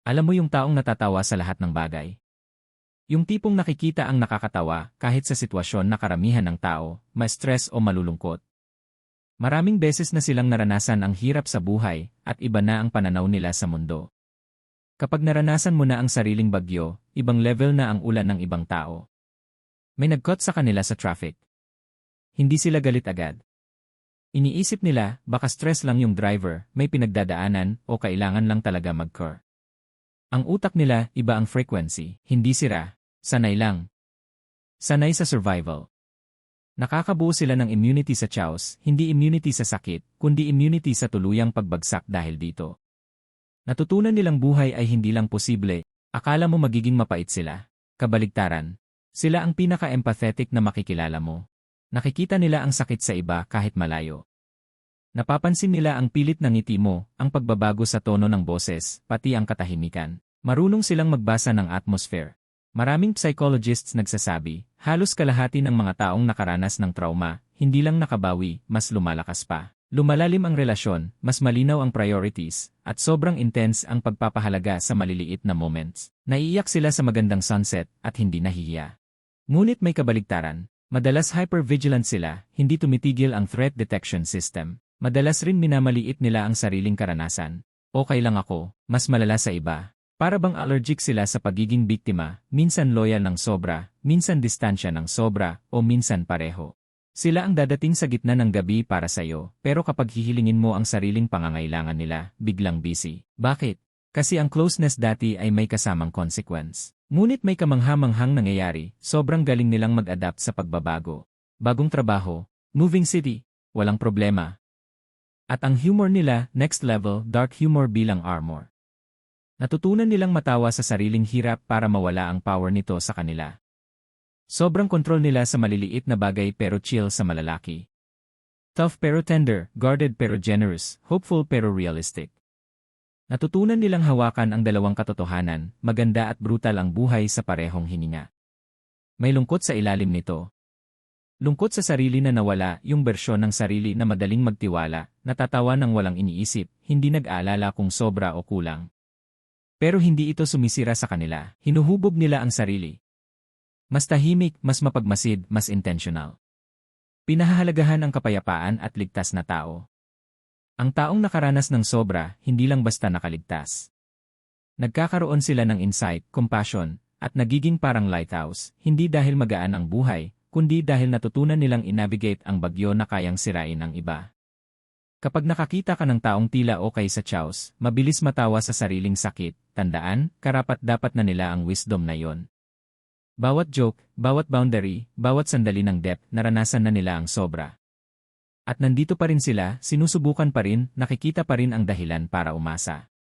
Alam mo yung taong natatawa sa lahat ng bagay. Yung tipong nakikita ang nakakatawa kahit sa sitwasyon na karamihan ng tao, ma-stress o malulungkot. Maraming beses na silang naranasan ang hirap sa buhay at iba na ang pananaw nila sa mundo. Kapag naranasan mo na ang sariling bagyo, ibang level na ang ulan ng ibang tao. May nag-cut sa kanila sa traffic. Hindi sila galit agad. Iniisip nila, baka stress lang yung driver, may pinagdadaanan o kailangan lang talaga mag-cur. Ang utak nila, iba ang frequency, hindi sira, sanay lang. Sanay sa survival. Nakakabuo sila ng immunity sa chaos, hindi immunity sa sakit, kundi immunity sa tuluyang pagbagsak dahil dito. Natutunan nilang buhay ay hindi lang posible, akala mo magiging mapait sila. Kabaligtaran. Sila ang pinaka-empathetic na makikilala mo. Nakikita nila ang sakit sa iba kahit malayo. Napapansin nila ang pilit ng ngiti mo, ang pagbabago sa tono ng boses, pati ang katahimikan. Marunong silang magbasa ng atmosphere. Maraming psychologists nagsasabi, halos kalahati ng mga taong nakaranas ng trauma, hindi lang nakabawi, mas lumalakas pa. Lumalalim ang relasyon, mas malinaw ang priorities, at sobrang intense ang pagpapahalaga sa maliliit na moments. Naiiyak sila sa magandang sunset at hindi nahihiya. Ngunit may kabaligtaran. Madalas hypervigilant sila, hindi tumitigil ang threat detection system. Madalas rin minamaliit nila ang sariling karanasan. Okay lang ako, mas malala sa iba. Para bang allergic sila sa pagiging biktima, minsan loyal ng sobra, minsan distansya ng sobra, o minsan pareho. Sila ang dadating sa gitna ng gabi para sa'yo, pero kapag hihilingin mo ang sariling pangangailangan nila, biglang busy. Bakit? Kasi ang closeness dati ay may kasamang consequence. Ngunit may kamangha-manghang nangyayari, sobrang galing nilang mag-adapt sa pagbabago. Bagong trabaho, moving city, walang problema. At ang humor nila, next level, dark humor bilang armor. Natutunan nilang matawa sa sariling hirap para mawala ang power nito sa kanila. Sobrang kontrol nila sa maliliit na bagay pero chill sa malalaki. Tough pero tender, guarded pero generous, hopeful pero realistic. Natutunan nilang hawakan ang dalawang katotohanan, maganda at brutal ang buhay sa parehong hininga. May lungkot sa ilalim nito. Lungkot sa sarili na nawala, yung bersyon ng sarili na madaling magtiwala, natatawa ng walang iniisip, hindi nag-aalala kung sobra o kulang. Pero hindi ito sumisira sa kanila, hinuhubog nila ang sarili. Mas tahimik, mas mapagmasid, mas intentional. Pinahahalagahan ang kapayapaan at ligtas na tao. Ang taong nakaranas ng sobra, hindi lang basta nakaligtas. Nagkakaroon sila ng insight, compassion, at nagiging parang lighthouse, hindi dahil magaan ang buhay, kundi dahil natutunan nilang i-navigate ang bagyo na kayang sirain ang iba. Kapag nakakita ka ng taong tila okay sa chaos, mabilis matawa sa sariling sakit, tandaan, karapat-dapat na nila ang wisdom na yon. Bawat joke, bawat boundary, bawat sandali ng depth, naranasan na nila ang sobra. At nandito pa rin sila, sinusubukan pa rin, nakikita pa rin ang dahilan para umasa.